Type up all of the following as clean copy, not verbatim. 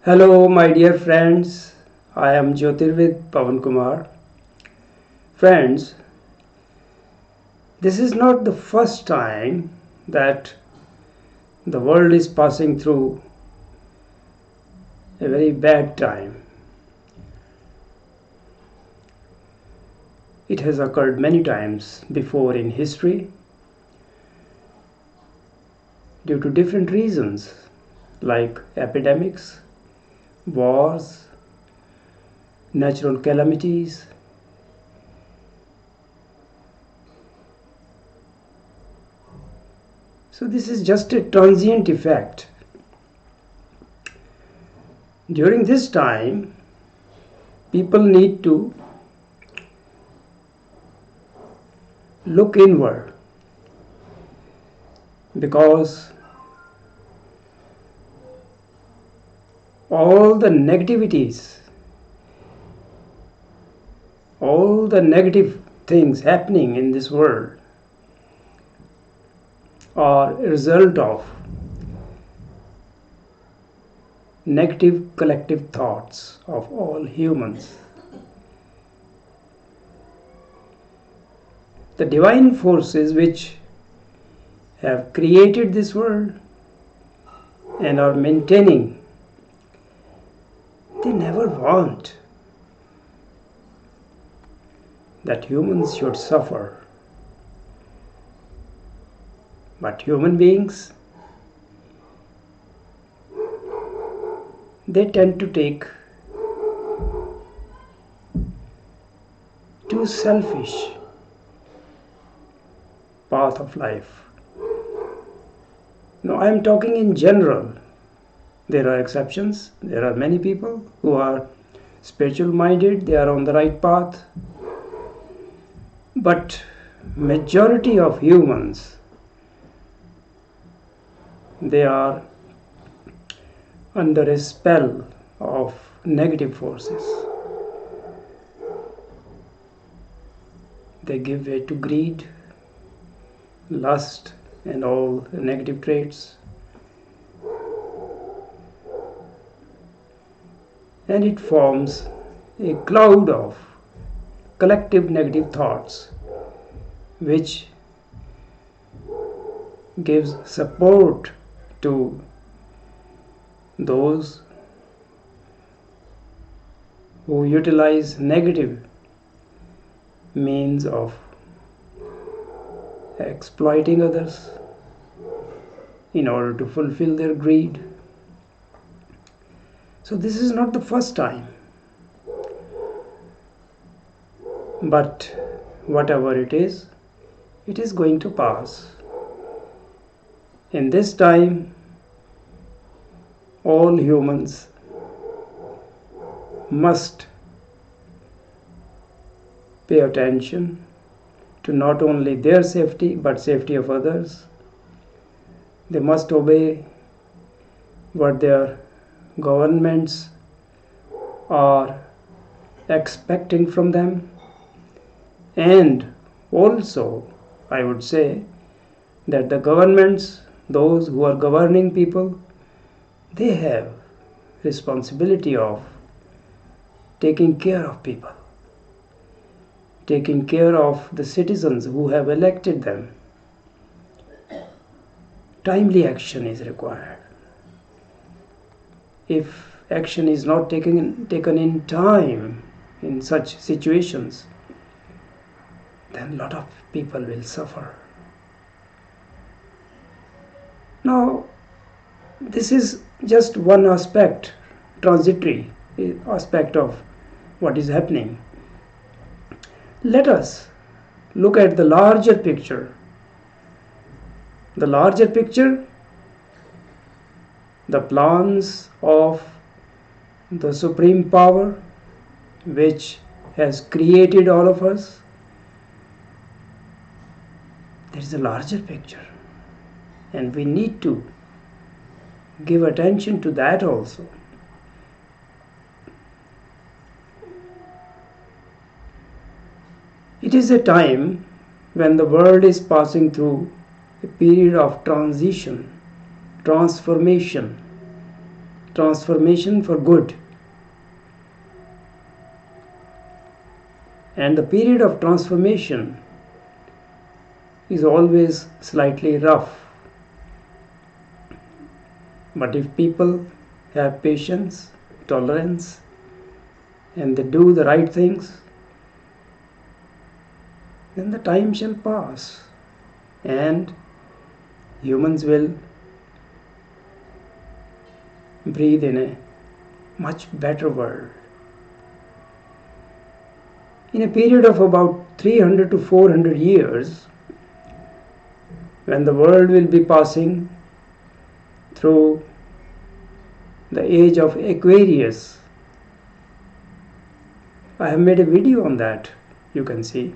Hello, my dear friends. I am Jyotirvid Pavan Kumar. Friends, this is not the first time that the world is passing through a very bad time. It has occurred many times before in history due to different reasons like epidemics, wars, natural calamities. So, this is just a transient effect. During this time, people need to look inward because all the negativities, all the negative things happening in this world are a result of negative collective thoughts of all humans. The divine forces which have created this world and are maintaining, they never want that humans should suffer. But human beings, they tend to take too selfish path of life. No, I am talking in general. There are exceptions. There are many people who are spiritual minded, they are on the right path. But majority of humans, they are under a spell of negative forces. They give way to greed, lust, and all the negative traits. And it forms a cloud of collective negative thoughts which gives support to those who utilize negative means of exploiting others in order to fulfill their greed. So this is not the first time, but whatever it is going to pass. In this time, all humans must pay attention to not only their safety but safety of others. They must obey what their governments are expecting from them, and also I would say that the governments, those who are governing people, they have responsibility of taking care of people, taking care of the citizens who have elected them. Timely action is required. If action is not taken in time in such situations, then a lot of people will suffer. Now, this is just one aspect, transitory aspect of what is happening. Let us look at the larger picture. The larger picture, the plans of the supreme power which has created all of us. There is a larger picture, and we need to give attention to that also. It is a time when the world is passing through a period of transition, transformation, transformation for good. And the period of transformation is always slightly rough. But if people have patience, tolerance, and they do the right things, then the time shall pass and humans will breathe in a much better world. In a period of about 300 to 400 years, when the world will be passing through the age of Aquarius, I have made a video on that, you can see.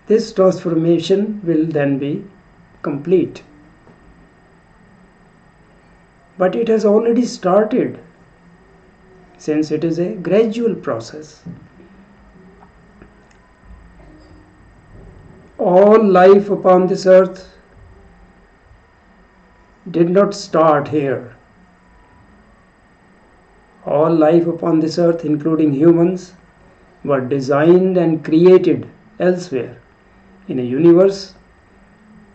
This transformation will then be complete. But it has already started, since it is a gradual process. All life upon this earth did not start here. All life upon this earth, including humans, were designed and created elsewhere in a universe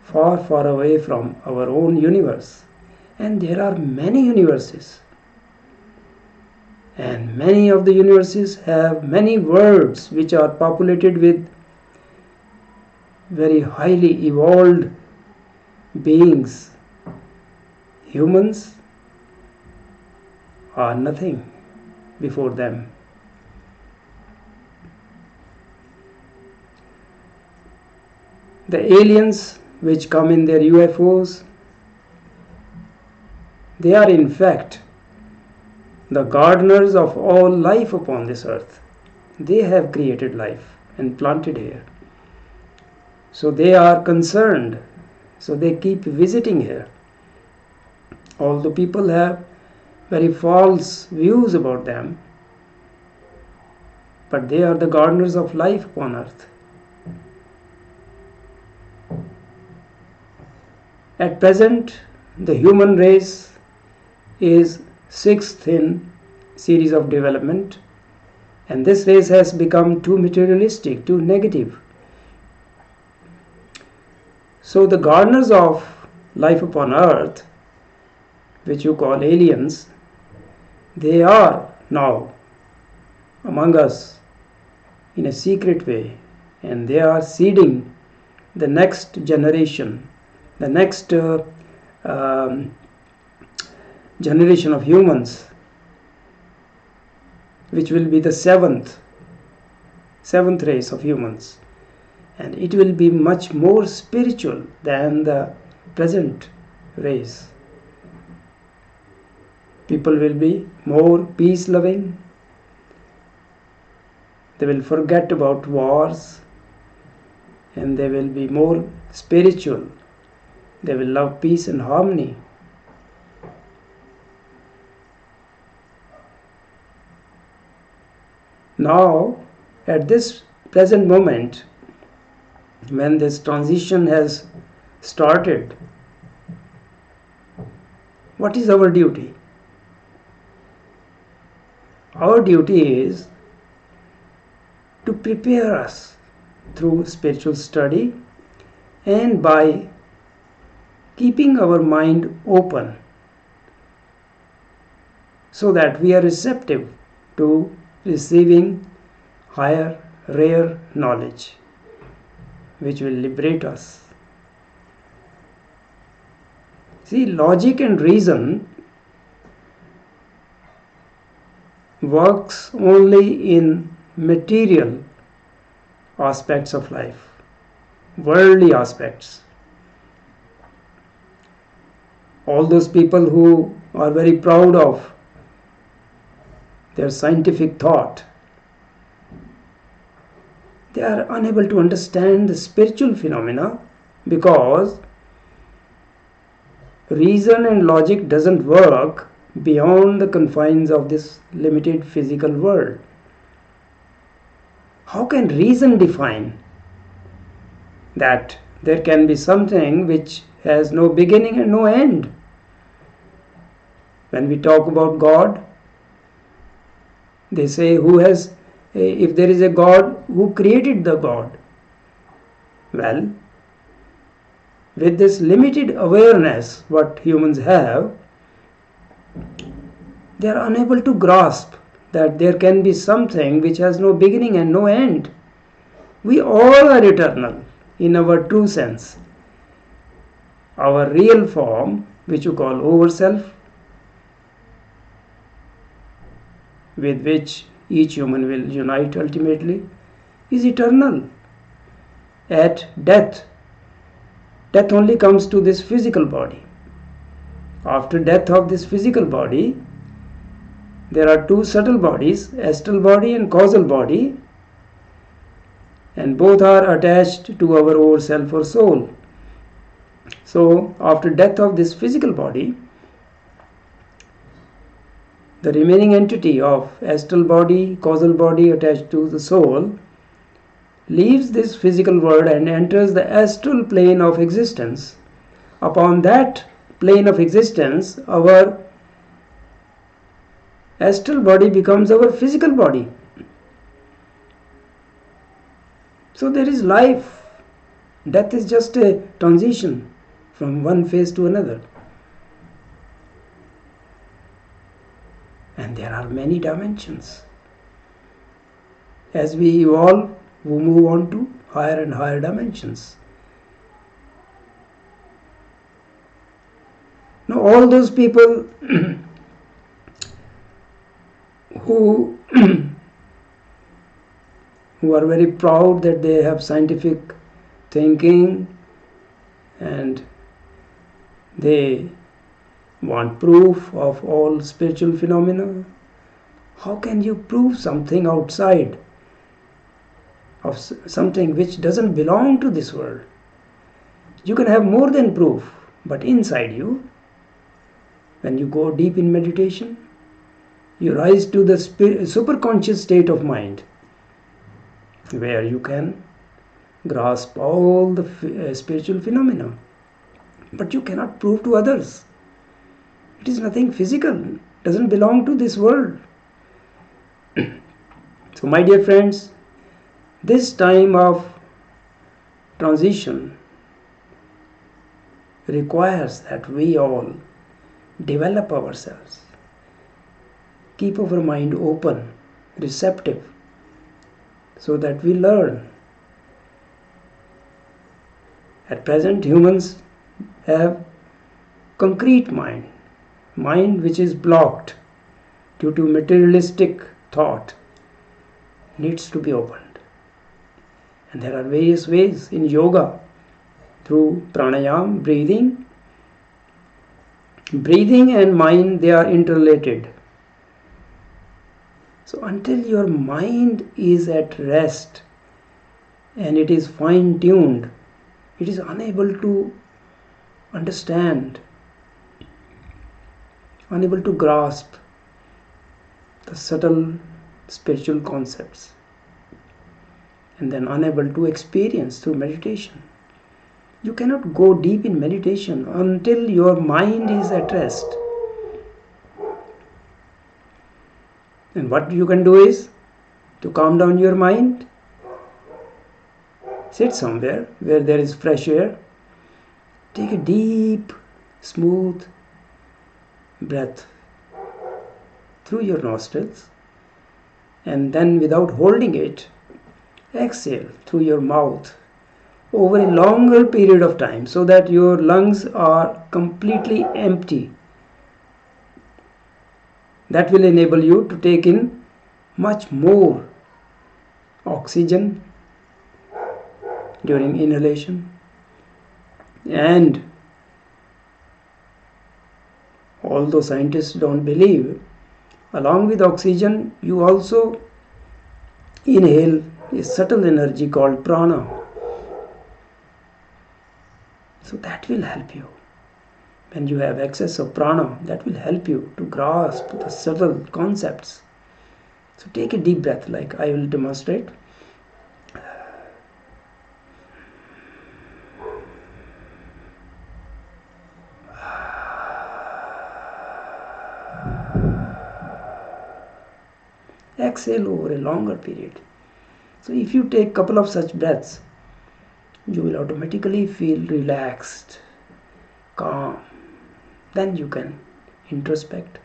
far, far away from our own universe. And there are many universes. And many of the universes have many worlds which are populated with very highly evolved beings. Humans are nothing before them. The aliens which come in their UFOs, they are in fact the gardeners of all life upon this earth. They have created life and planted here. So they are concerned. So they keep visiting here. Although people have very false views about them, but they are the gardeners of life upon earth. At present, the human race is sixth in series of development, and this race has become too materialistic, too negative. So the gardeners of life upon earth, which you call aliens, they are now among us in a secret way, and they are seeding the next generation, the next generation of humans, which will be the seventh race of humans, and it will be much more spiritual than the present race. People will be more peace loving. They will forget about wars, and they will be more spiritual. They will love peace and harmony. Now, at this present moment, when this transition has started, what is our duty? Our duty is to prepare us through spiritual study and by keeping our mind open so that we are receptive to receiving higher, rare knowledge which will liberate us. See, logic and reason works only in material aspects of life, worldly aspects. All those people who are very proud of their scientific thought, they are unable to understand the spiritual phenomena because reason and logic doesn't work beyond the confines of this limited physical world. How can reason define that there can be something which has no beginning and no end? When we talk about God, they say if there is a God, who created the God? Well, with this limited awareness what humans have, they are unable to grasp that there can be something which has no beginning and no end. We all are eternal in our true sense. Our real form, which you call overself, with which each human will unite ultimately, is eternal. At death, death only comes to this physical body. After death of this physical body, there are two subtle bodies, astral body and causal body, and both are attached to our overself or soul. So after death of this physical body, the remaining entity of astral body, causal body attached to the soul leaves this physical world and enters the astral plane of existence. Upon that plane of existence, our astral body becomes our physical body. So there is life. Death is just a transition from one phase to another. And there are many dimensions. As we evolve, we move on to higher and higher dimensions. Now all those people who who are very proud that they have scientific thinking and they want proof of all spiritual phenomena. How can you prove something outside of something which doesn't belong to this world? You can have more than proof, but inside you, when you go deep in meditation, you rise to the superconscious state of mind where you can grasp all the spiritual phenomena, but you cannot prove to others. It is nothing physical, doesn't belong to this world. So my dear friends, this time of transition requires that we all develop ourselves, keep our mind open, receptive, so that we learn. At present, humans have concrete mind which is blocked due to materialistic thought, needs to be opened. And there are various ways in yoga, through pranayama, breathing and mind, they are interrelated. So until your mind is at rest and it is fine-tuned, it is unable to understand, unable to grasp the subtle spiritual concepts, and then unable to experience through meditation. You cannot go deep in meditation until your mind is at rest. And what you can do is to calm down your mind. Sit somewhere where there is fresh air. Take a deep, smooth breath through your nostrils, and then without holding it, exhale through your mouth over a longer period of time so that your lungs are completely empty. That will enable you to take in much more oxygen during inhalation, and although scientists don't believe, along with oxygen you also inhale a subtle energy called prana. So that will help you. When you have excess of prana, that will help you to grasp the subtle concepts. So take a deep breath like I will demonstrate. exhale over a longer period. So if you take couple of such breaths, you will automatically feel relaxed, calm. Then you can introspect,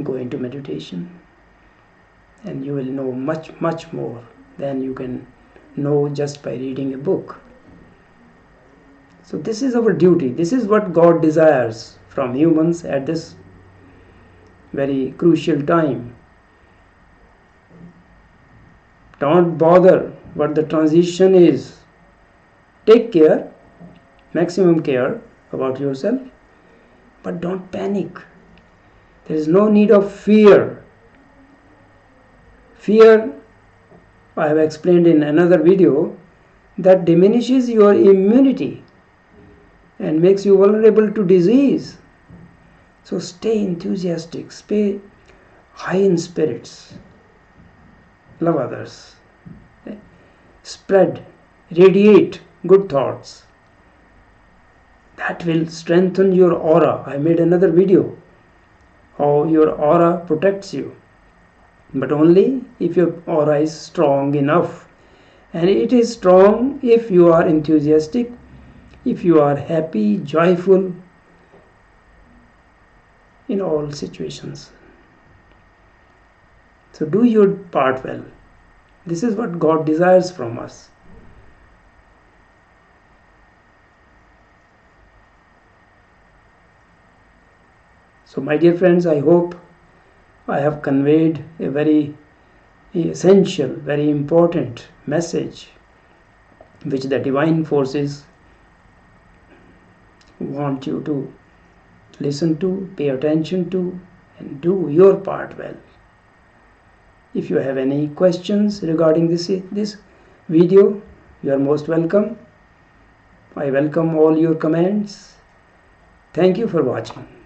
go into meditation, and you will know much more than you can know just by reading a book. So this is our duty. This is what God desires from humans at this very crucial time. Don't bother what the transition is. Take care, maximum care about yourself, but don't panic. There is no need of fear. Fear, I have explained in another video, that diminishes your immunity and makes you vulnerable to disease. So stay enthusiastic, stay high in spirits, love others, spread, radiate good thoughts. That will strengthen your aura. I made another video how your aura protects you, but only if your aura is strong enough. And it is strong if you are enthusiastic, if you are happy, joyful in all situations. So do your part well. This is what God desires from us. So my dear friends, I hope I have conveyed a very essential, very important message which the divine forces want you to listen to, pay attention to, and do your part well. If you have any questions regarding this video, you are most welcome. I welcome all your comments. Thank you for watching.